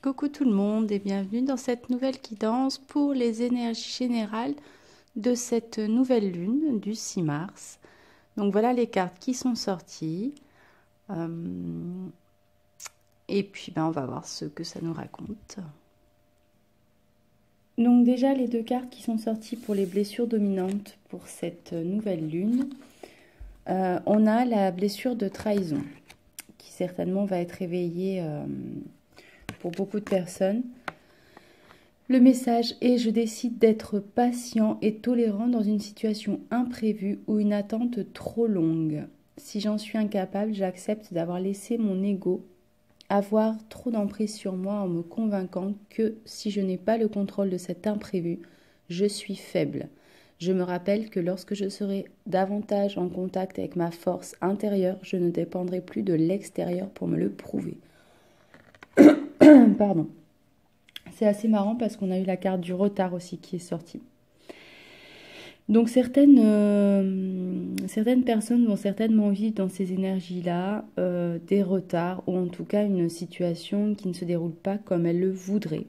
Coucou tout le monde et bienvenue dans cette nouvelle guidance pour les énergies générales de cette nouvelle lune du 6 mars. Donc voilà les cartes qui sont sorties. Et puis on va voir ce que ça nous raconte. Donc déjà les deux cartes qui sont sorties pour les blessures dominantes pour cette nouvelle lune. On a la blessure de trahison qui certainement va être réveillée pour beaucoup de personnes. Le message est: je décide d'être patient et tolérant dans une situation imprévue ou une attente trop longue. Si j'en suis incapable, j'accepte d'avoir laissé mon ego avoir trop d'emprise sur moi en me convainquant que si je n'ai pas le contrôle de cet imprévu, je suis faible. Je me rappelle que lorsque je serai davantage en contact avec ma force intérieure, je ne dépendrai plus de l'extérieur pour me le prouver. Pardon. C'est assez marrant parce qu'on a eu la carte du retard aussi qui est sortie. Donc certaines personnes vont certainement vivre dans ces énergies-là des retards ou en tout cas une situation qui ne se déroule pas comme elles le voudraient.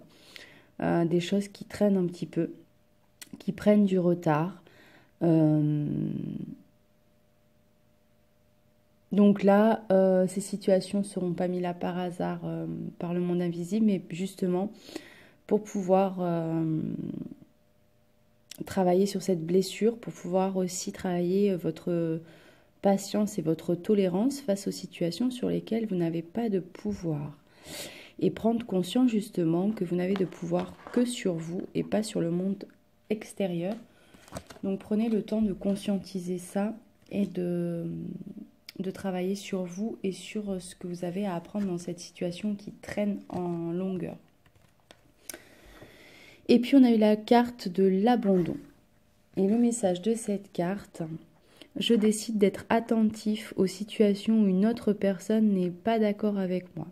Des choses qui traînent un petit peu, qui prennent du retard. Donc là, ces situations ne seront pas mises là par hasard par le monde invisible, mais justement pour pouvoir travailler sur cette blessure, pour pouvoir aussi travailler votre patience et votre tolérance face aux situations sur lesquelles vous n'avez pas de pouvoir. Et prendre conscience justement que vous n'avez de pouvoir que sur vous et pas sur le monde extérieur. Donc prenez le temps de conscientiser ça et de travailler sur vous et sur ce que vous avez à apprendre dans cette situation qui traîne en longueur. Et puis on a eu la carte de l'abandon. Et le message de cette carte: je décide d'être attentif aux situations où une autre personne n'est pas d'accord avec moi.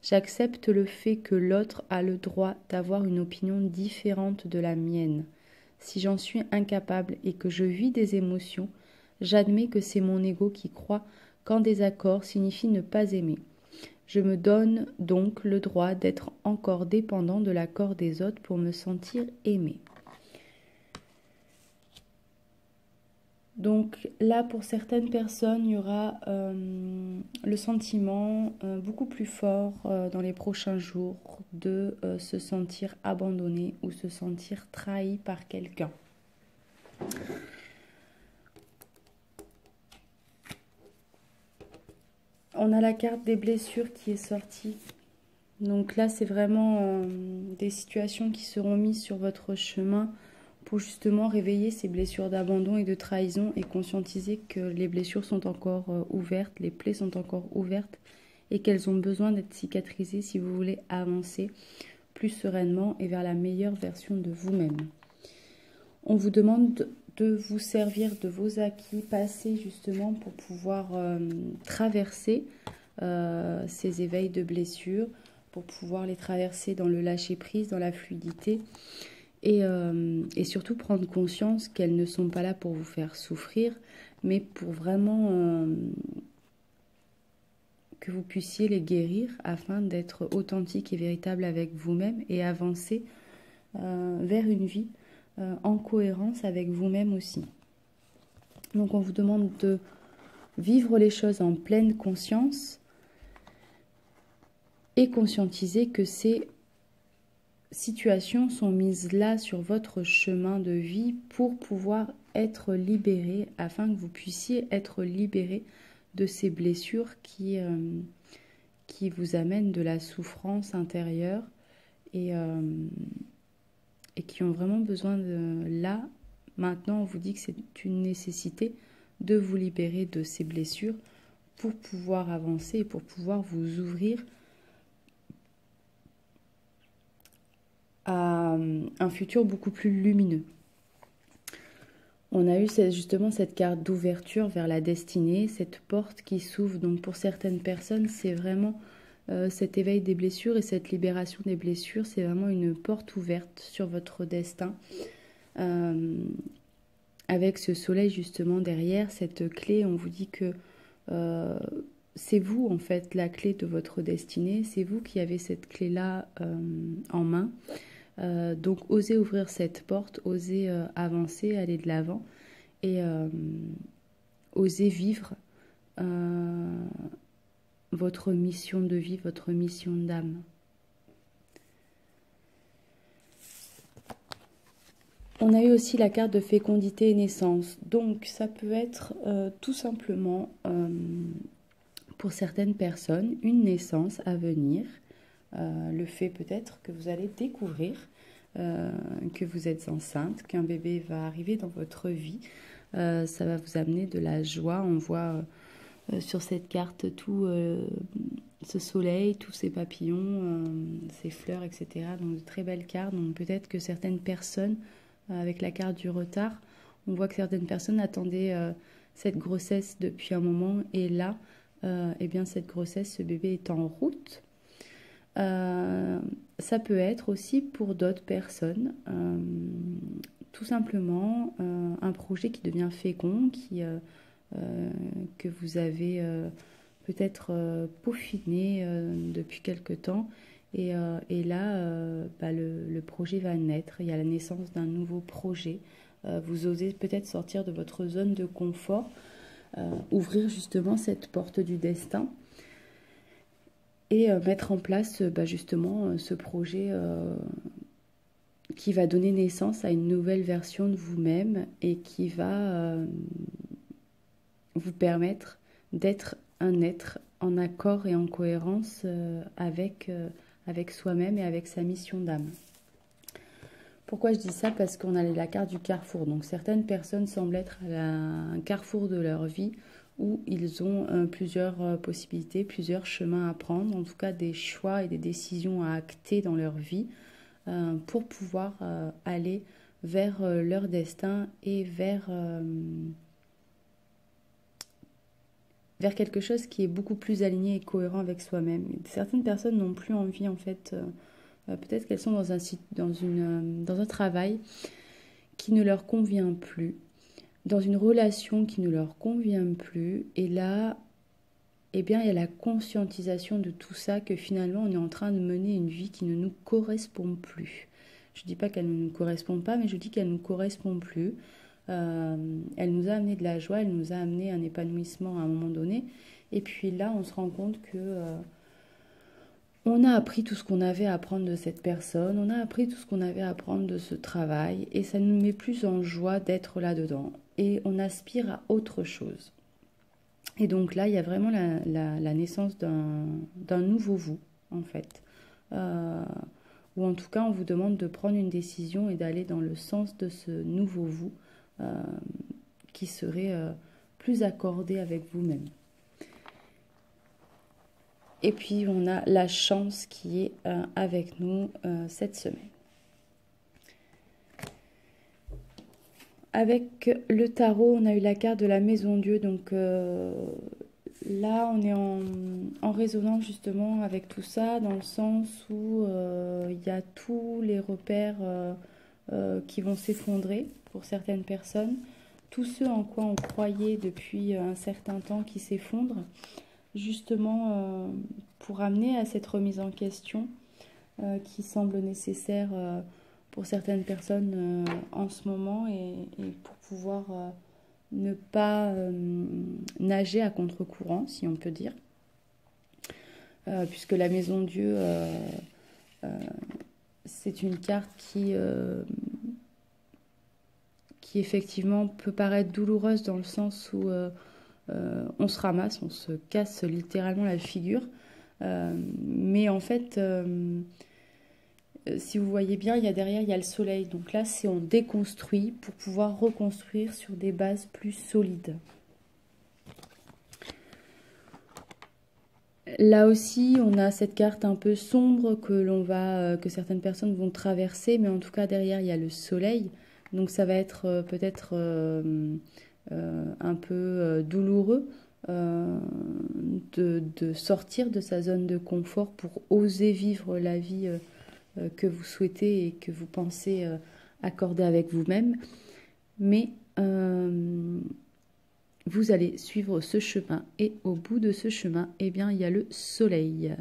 J'accepte le fait que l'autre a le droit d'avoir une opinion différente de la mienne. Si j'en suis incapable et que je vis des émotions, j'admets que c'est mon ego qui croit qu'en désaccord signifie ne pas aimer. Je me donne donc le droit d'être encore dépendant de l'accord des autres pour me sentir aimé. Donc là, pour certaines personnes, il y aura le sentiment beaucoup plus fort dans les prochains jours de se sentir abandonné ou se sentir trahi par quelqu'un. On a la carte des blessures qui est sortie. Donc là, c'est vraiment des situations qui seront mises sur votre chemin pour justement réveiller ces blessures d'abandon et de trahison et conscientiser que les blessures sont encore ouvertes, les plaies sont encore ouvertes et qu'elles ont besoin d'être cicatrisées si vous voulez avancer plus sereinement et vers la meilleure version de vous-même. On vous demande de vous servir de vos acquis passés justement pour pouvoir traverser ces éveils de blessures, pour pouvoir les traverser dans le lâcher-prise, dans la fluidité et surtout prendre conscience qu'elles ne sont pas là pour vous faire souffrir, mais pour vraiment que vous puissiez les guérir afin d'être authentique et véritable avec vous-même et avancer vers une vie en cohérence avec vous-même aussi. Donc on vous demande de vivre les choses en pleine conscience et conscientiser que ces situations sont mises là sur votre chemin de vie pour pouvoir être libéré, afin que vous puissiez être libéré de ces blessures qui vous amènent de la souffrance intérieure et qui ont vraiment besoin de là. Maintenant, on vous dit que c'est une nécessité de vous libérer de ces blessures pour pouvoir avancer et pour pouvoir vous ouvrir à un futur beaucoup plus lumineux. On a eu justement cette carte d'ouverture vers la destinée, cette porte qui s'ouvre. Donc pour certaines personnes, c'est vraiment cet éveil des blessures et cette libération des blessures, c'est vraiment une porte ouverte sur votre destin. Avec ce soleil justement derrière, cette clé, on vous dit que c'est vous en fait la clé de votre destinée, c'est vous qui avez cette clé-là en main. Donc osez ouvrir cette porte, osez avancer, aller de l'avant et osez vivre votre mission de vie, votre mission d'âme. On a eu aussi la carte de fécondité et naissance. Donc ça peut être tout simplement pour certaines personnes une naissance à venir. Le fait peut-être que vous allez découvrir que vous êtes enceinte, qu'un bébé va arriver dans votre vie. Ça va vous amener de la joie. On voit sur cette carte tout ce soleil, tous ces papillons, ces fleurs, etc. Donc de très belles cartes. Donc peut-être que certaines personnes, avec la carte du retard, on voit que certaines personnes attendaient cette grossesse depuis un moment. Et là, eh bien cette grossesse, ce bébé est en route. Ça peut être aussi pour d'autres personnes, tout simplement un projet qui devient fécond, que vous avez peut-être peaufiné depuis quelque temps. Et là, le projet va naître. Il y a la naissance d'un nouveau projet. Vous osez peut-être sortir de votre zone de confort, ouvrir justement cette porte du destin. Et mettre en place justement ce projet qui va donner naissance à une nouvelle version de vous-même et qui va vous permettre d'être un être en accord et en cohérence avec soi-même et avec sa mission d'âme. Pourquoi je dis ça? Parce qu'on a la carte du carrefour. Donc certaines personnes semblent être à un carrefour de leur vie où ils ont plusieurs possibilités, plusieurs chemins à prendre, en tout cas des choix et des décisions à acter dans leur vie pour pouvoir aller vers leur destin et vers quelque chose qui est beaucoup plus aligné et cohérent avec soi-même. Certaines personnes n'ont plus envie en fait, peut-être qu'elles sont dans un travail qui ne leur convient plus, dans une relation qui ne leur convient plus, et là, eh bien, il y a la conscientisation de tout ça, que finalement, on est en train de mener une vie qui ne nous correspond plus. Je ne dis pas qu'elle ne nous correspond pas, mais je dis qu'elle ne nous correspond plus. Elle nous a amené de la joie, elle nous a amené un épanouissement à un moment donné, et puis là, on se rend compte que on a appris tout ce qu'on avait à apprendre de cette personne, on a appris tout ce qu'on avait à apprendre de ce travail, et ça nous met plus en joie d'être là-dedans. Et on aspire à autre chose. Et donc là, il y a vraiment la naissance d'un nouveau vous, en fait. Ou en tout cas, on vous demande de prendre une décision et d'aller dans le sens de ce nouveau vous qui serait plus accordé avec vous-même. Et puis, on a la chance qui est avec nous cette semaine. Avec le tarot, on a eu la carte de la maison Dieu. Donc là, on est en résonance justement avec tout ça, dans le sens où il y a tous les repères qui vont s'effondrer pour certaines personnes. Tout ce en quoi on croyait depuis un certain temps qui s'effondre, justement pour amener à cette remise en question qui semble nécessaire pour certaines personnes en ce moment et pour pouvoir ne pas nager à contre-courant, si on peut dire. Puisque la maison Dieu, c'est une carte qui effectivement peut paraître douloureuse dans le sens où on se ramasse, on se casse littéralement la figure. Mais en fait... si vous voyez bien, derrière, il y a le soleil. Donc là, c'est on déconstruit pour pouvoir reconstruire sur des bases plus solides. Là aussi, on a cette carte un peu sombre que certaines personnes vont traverser. Mais en tout cas, derrière, il y a le soleil. Donc ça va être peut-être un peu douloureux de sortir de sa zone de confort pour oser vivre la vie que vous souhaitez et que vous pensez accorder avec vous-même. Mais vous vous allez suivre ce chemin et au bout de ce chemin, eh bien, il y a le soleil.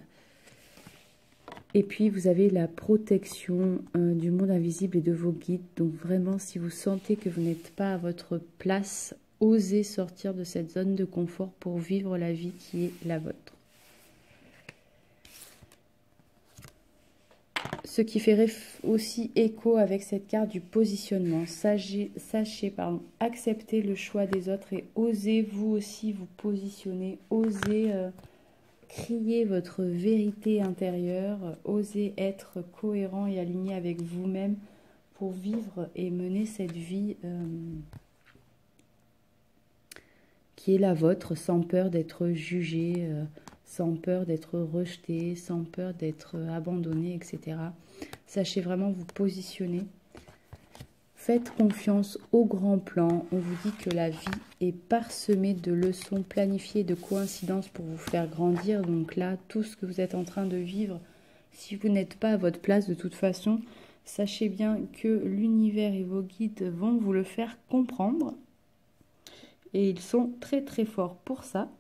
Et puis, vous avez la protection du monde invisible et de vos guides. Donc, vraiment, si vous sentez que vous n'êtes pas à votre place, osez sortir de cette zone de confort pour vivre la vie qui est la vôtre. Ce qui fait aussi écho avec cette carte du positionnement. Sachez, accepter le choix des autres et osez vous aussi vous positionner. Osez crier votre vérité intérieure. Osez être cohérent et aligné avec vous-même pour vivre et mener cette vie qui est la vôtre sans peur d'être jugé, sans peur d'être rejeté, sans peur d'être abandonné, etc. Sachez vraiment vous positionner. Faites confiance au grand plan. On vous dit que la vie est parsemée de leçons planifiées, de coïncidences pour vous faire grandir. Donc là, tout ce que vous êtes en train de vivre, si vous n'êtes pas à votre place de toute façon, sachez bien que l'univers et vos guides vont vous le faire comprendre. Et ils sont très très forts pour ça.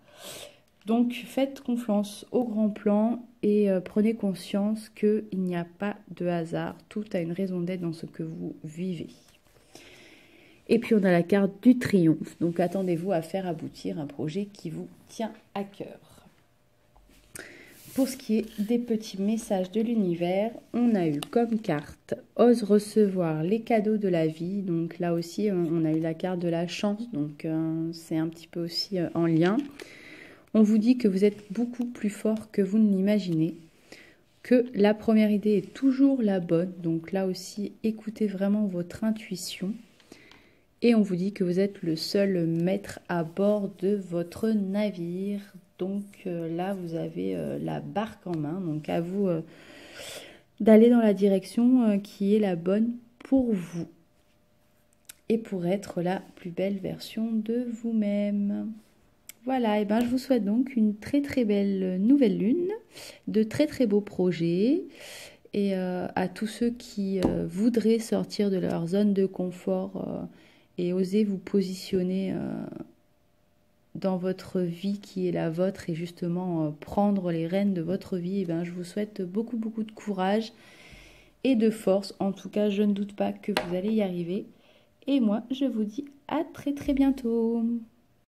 Donc faites confiance au grand plan et prenez conscience qu'il n'y a pas de hasard. Tout a une raison d'être dans ce que vous vivez. Et puis on a la carte du triomphe. Donc attendez-vous à faire aboutir un projet qui vous tient à cœur. Pour ce qui est des petits messages de l'univers, on a eu comme carte « Ose recevoir les cadeaux de la vie ». Donc là aussi, on a eu la carte de la chance. Donc c'est un petit peu aussi en lien. On vous dit que vous êtes beaucoup plus fort que vous ne l'imaginez, que la première idée est toujours la bonne. Donc là aussi, écoutez vraiment votre intuition. Et on vous dit que vous êtes le seul maître à bord de votre navire. Donc là, vous avez la barque en main. Donc à vous d'aller dans la direction qui est la bonne pour vous. Et pour être la plus belle version de vous-même. Voilà, et ben je vous souhaite donc une très très belle nouvelle lune, de très très beaux projets. Et à tous ceux qui voudraient sortir de leur zone de confort et oser vous positionner dans votre vie qui est la vôtre et justement prendre les rênes de votre vie, et ben, je vous souhaite beaucoup beaucoup de courage et de force. En tout cas, je ne doute pas que vous allez y arriver. Et moi, je vous dis à très très bientôt.